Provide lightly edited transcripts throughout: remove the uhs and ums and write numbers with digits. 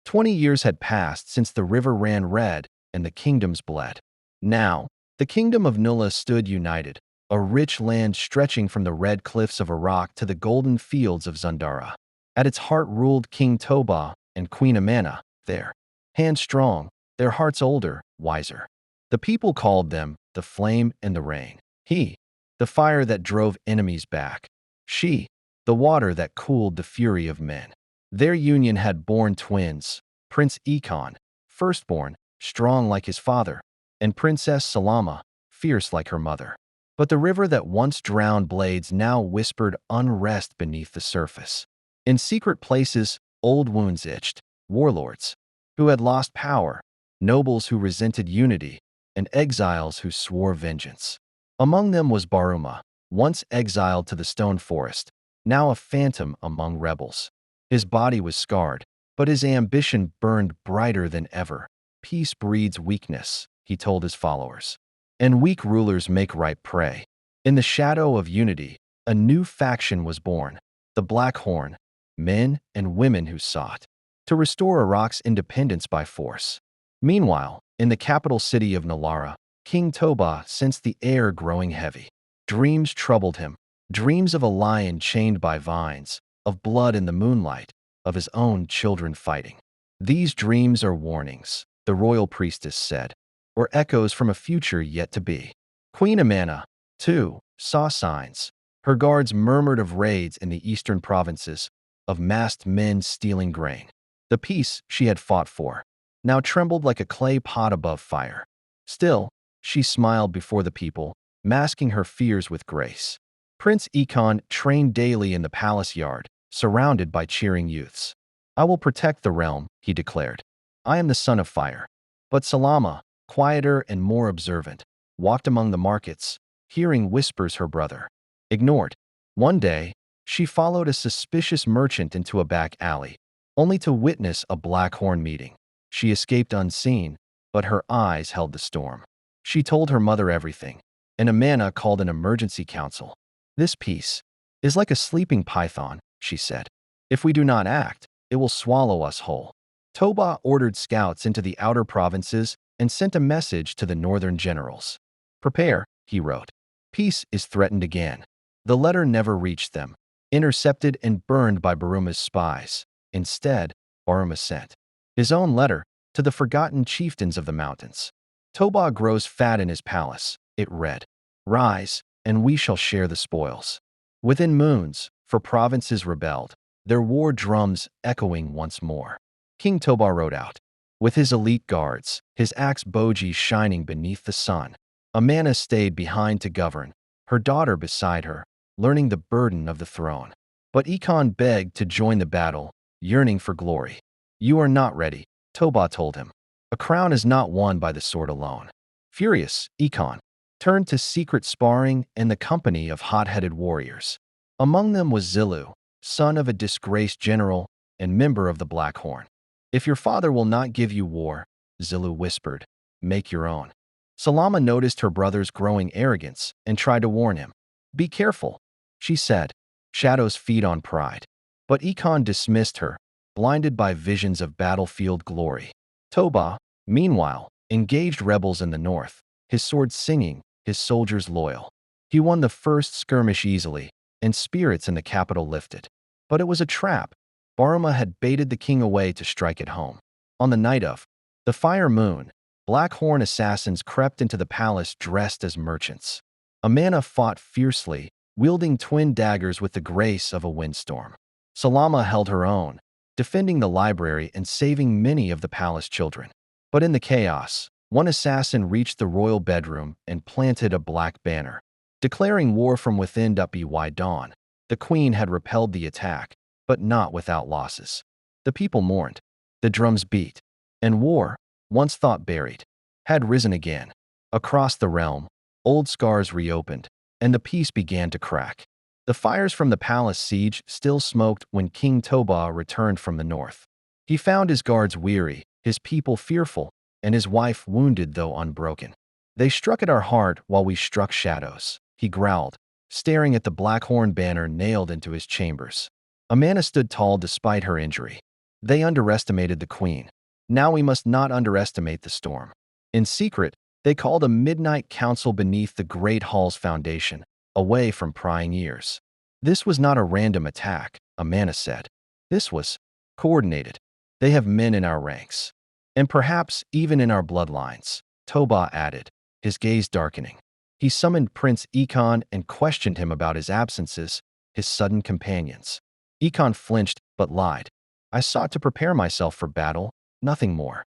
20 years had passed since the river ran red and the kingdoms bled. Now, the kingdom of Nulla stood united, a rich land stretching from the red cliffs of Iraq to the golden fields of Zundara. At its heart ruled King Toba and Queen Amana, their hands strong, their hearts older, wiser. The people called them the flame and the rain. He, the fire that drove enemies back. She, the water that cooled the fury of men. Their union had borne twins, Prince Ekon, firstborn, strong like his father, and Princess Salama, fierce like her mother. But the river that once drowned blades now whispered unrest beneath the surface. In secret places, old wounds itched, warlords who had lost power, nobles who resented unity, and exiles who swore vengeance. Among them was Baruma, once exiled to the stone forest, now a phantom among rebels. His body was scarred, but his ambition burned brighter than ever. Peace breeds weakness, he told his followers, and weak rulers make ripe prey. In the shadow of unity, a new faction was born, the Black Horn, men and women who sought to restore Iraq's independence by force. Meanwhile, in the capital city of Nalara, King Toba sensed the air growing heavy. Dreams troubled him, dreams of a lion chained by vines, of blood in the moonlight, of his own children fighting. These dreams are warnings, the royal priestess said, or echoes from a future yet to be. Queen Amana, too, saw signs. Her guards murmured of raids in the eastern provinces, of masked men stealing grain. The peace she had fought for now trembled like a clay pot above fire. Still, she smiled before the people, masking her fears with grace. Prince Ekon trained daily in the palace yard, surrounded by cheering youths. I will protect the realm, he declared. I am the son of fire. But Salama, quieter and more observant, walked among the markets, hearing whispers her brother ignored. One day, she followed a suspicious merchant into a back alley, only to witness a Black Horn meeting. She escaped unseen, but her eyes held the storm. She told her mother everything, and Amana called an emergency council. This peace is like a sleeping python, she said. If we do not act, it will swallow us whole. Toba ordered scouts into the outer provinces and sent a message to the northern generals. Prepare, he wrote. Peace is threatened again. The letter never reached them, intercepted and burned by Baruma's spies. Instead, Baruma sent his own letter to the forgotten chieftains of the mountains. Toba grows fat in his palace, it read. Rise, and we shall share the spoils. Within moons, for provinces rebelled, their war drums echoing once more. King Toba rode out, with his elite guards, his axe bogie shining beneath the sun. Amana stayed behind to govern, her daughter beside her, learning the burden of the throne. But Ekon begged to join the battle, yearning for glory. You are not ready, Toba told him. A crown is not won by the sword alone. Furious, Ekon turned to secret sparring and the company of hot-headed warriors. Among them was Zilu, son of a disgraced general and member of the Black Horn. If your father will not give you war, Zilu whispered, make your own. Salama noticed her brother's growing arrogance and tried to warn him. Be careful, she said. Shadows feed on pride. But Ekon dismissed her, blinded by visions of battlefield glory. Toba, meanwhile, engaged rebels in the north, his sword singing, his soldiers loyal. He won the first skirmish easily, and spirits in the capital lifted. But it was a trap. Baruma had baited the king away to strike at home. On the night of the fire moon, Black Horn assassins crept into the palace dressed as merchants. Amana fought fiercely, wielding twin daggers with the grace of a windstorm. Salama held her own, defending the library and saving many of the palace children. But in the chaos, one assassin reached the royal bedroom and planted a black banner, declaring war from within. By dawn, the queen had repelled the attack, but not without losses. The people mourned, the drums beat, and war, once thought buried, had risen again. Across the realm, old scars reopened, and the peace began to crack. The fires from the palace siege still smoked when King Toba returned from the north. He found his guards weary, his people fearful, and his wife wounded though unbroken. They struck at our heart while we struck shadows, he growled, staring at the Black Horn banner nailed into his chambers. Amana stood tall despite her injury. They underestimated the queen. Now we must not underestimate the storm. In secret, they called a midnight council beneath the great hall's foundation, away from prying ears. This was not a random attack, Amana said. This was coordinated. They have men in our ranks. And perhaps even in our bloodlines, Toba added, his gaze darkening. He summoned Prince Ekon and questioned him about his absences, his sudden companions. Ekon flinched but lied. I sought to prepare myself for battle, nothing more.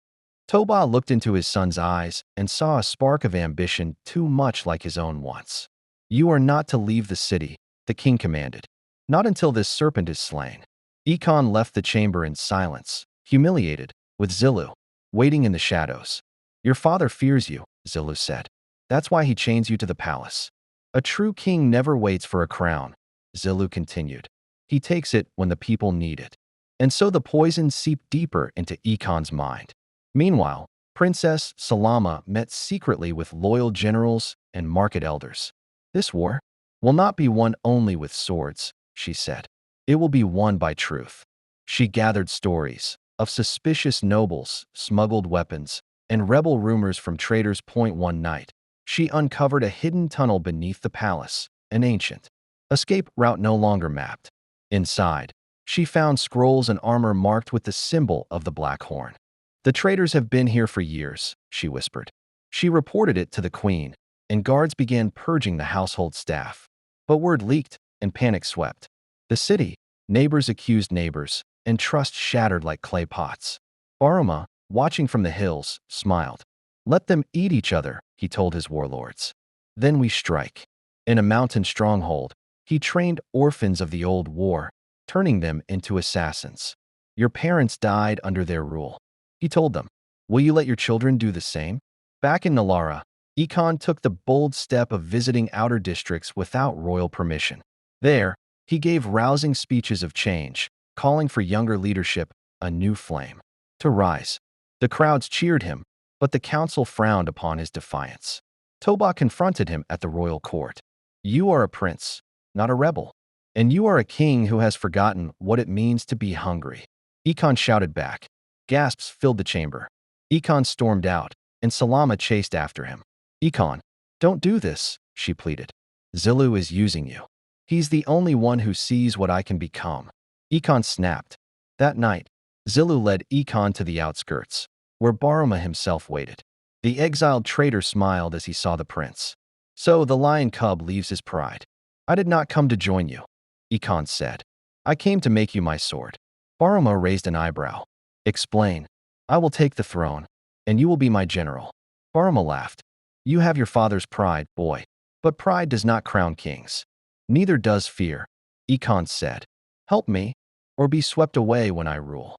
Toba looked into his son's eyes and saw a spark of ambition too much like his own once. You are not to leave the city, the king commanded. Not until this serpent is slain. Ekon left the chamber in silence, humiliated, with Zilu, waiting in the shadows. Your father fears you, Zilu said. That's why he chains you to the palace. A true king never waits for a crown, Zilu continued. He takes it when the people need it. And so the poison seeped deeper into Ekon's mind. Meanwhile, Princess Salama met secretly with loyal generals and market elders. This war will not be won only with swords, she said. It will be won by truth. She gathered stories of suspicious nobles, smuggled weapons, and rebel rumors from traitors. One night, she uncovered a hidden tunnel beneath the palace, an ancient escape route no longer mapped. Inside, she found scrolls and armor marked with the symbol of the Black Horn. The traitors have been here for years, she whispered. She reported it to the queen, and guards began purging the household staff. But word leaked, and panic swept the city. Neighbors accused neighbors, and trust shattered like clay pots. Baruma, watching from the hills, smiled. Let them eat each other, he told his warlords. Then we strike. In a mountain stronghold, he trained orphans of the old war, turning them into assassins. Your parents died under their rule. He told them, will you let your children do the same? Back in Nalara, Ekon took the bold step of visiting outer districts without royal permission. There, he gave rousing speeches of change, calling for younger leadership, a new flame, to rise. The crowds cheered him, but the council frowned upon his defiance. Toba confronted him at the royal court. You are a prince, not a rebel. And you are a king who has forgotten what it means to be hungry. Ekon shouted back. Gasps filled the chamber. Ekon stormed out, and Salama chased after him. Ekon, don't do this, she pleaded. Zilu is using you. He's the only one who sees what I can become. Ekon snapped. That night, Zilu led Ekon to the outskirts, where Baruma himself waited. The exiled traitor smiled as he saw the prince. So the lion cub leaves his pride. I did not come to join you, Ekon said. I came to make you my sword. Baruma raised an eyebrow. Explain. I will take the throne, and you will be my general. Baruma laughed. You have your father's pride, boy. But pride does not crown kings. Neither does fear, Ekon said. Help me, or be swept away when I rule.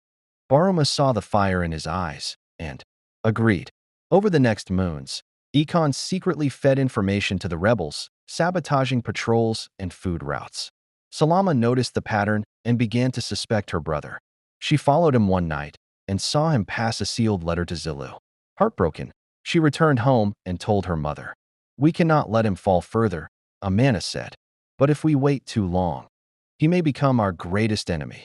Baruma saw the fire in his eyes, and agreed. Over the next moons, Ekon secretly fed information to the rebels, sabotaging patrols and food routes. Salama noticed the pattern and began to suspect her brother. She followed him one night and saw him pass a sealed letter to Zilu. Heartbroken, she returned home and told her mother. We cannot let him fall further, Amana said. But if we wait too long, he may become our greatest enemy.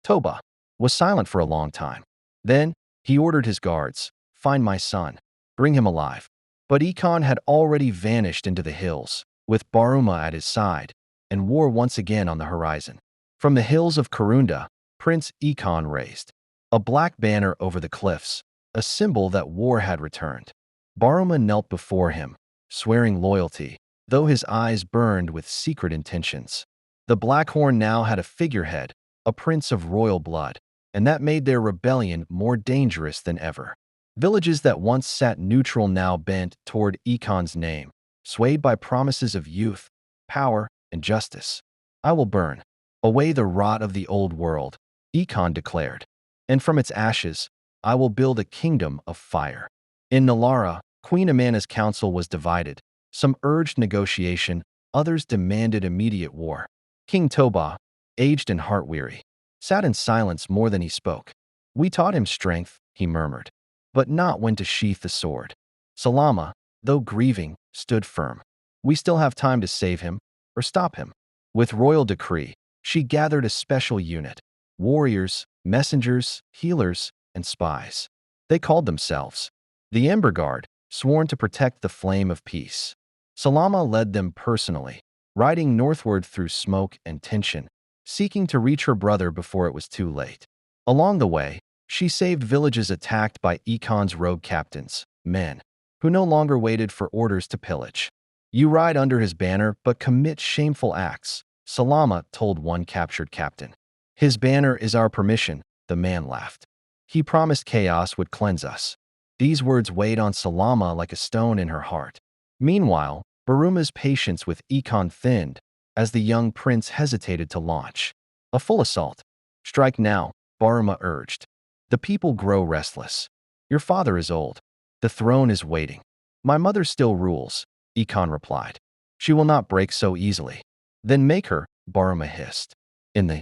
Toba was silent for a long time. Then he ordered his guards, find my son, bring him alive. But Ekon had already vanished into the hills, with Baruma at his side, and war once again on the horizon. From the hills of Karunda, Prince Ekon raised a black banner over the cliffs, a symbol that war had returned. Baruma knelt before him, swearing loyalty, though his eyes burned with secret intentions. The Black Horn now had a figurehead, a prince of royal blood, and that made their rebellion more dangerous than ever. Villages that once sat neutral now bent toward Ekon's name, swayed by promises of youth, power, and justice. I will burn away the rot of the old world, Ekon declared, and from its ashes, I will build a kingdom of fire. In Nalara, Queen Amana's council was divided. Some urged negotiation, others demanded immediate war. King Toba, aged and heart-weary, sat in silence more than he spoke. We taught him strength, he murmured, but not when to sheath the sword. Salama, though grieving, stood firm. We still have time to save him, or stop him. With royal decree, she gathered a special unit, warriors, messengers, healers, and spies. They called themselves the Ember Guard, sworn to protect the flame of peace. Salama led them personally, riding northward through smoke and tension, seeking to reach her brother before it was too late. Along the way, she saved villages attacked by Ekon's rogue captains, men who no longer waited for orders to pillage. You ride under his banner but commit shameful acts, Salama told one captured captain. His banner is our permission, the man laughed. He promised chaos would cleanse us. These words weighed on Salama like a stone in her heart. Meanwhile, Baruma's patience with Ekon thinned as the young prince hesitated to launch a full assault. Strike now, Baruma urged. The people grow restless. Your father is old. The throne is waiting. My mother still rules, Ekon replied. She will not break so easily. Then make her, Baruma hissed. In the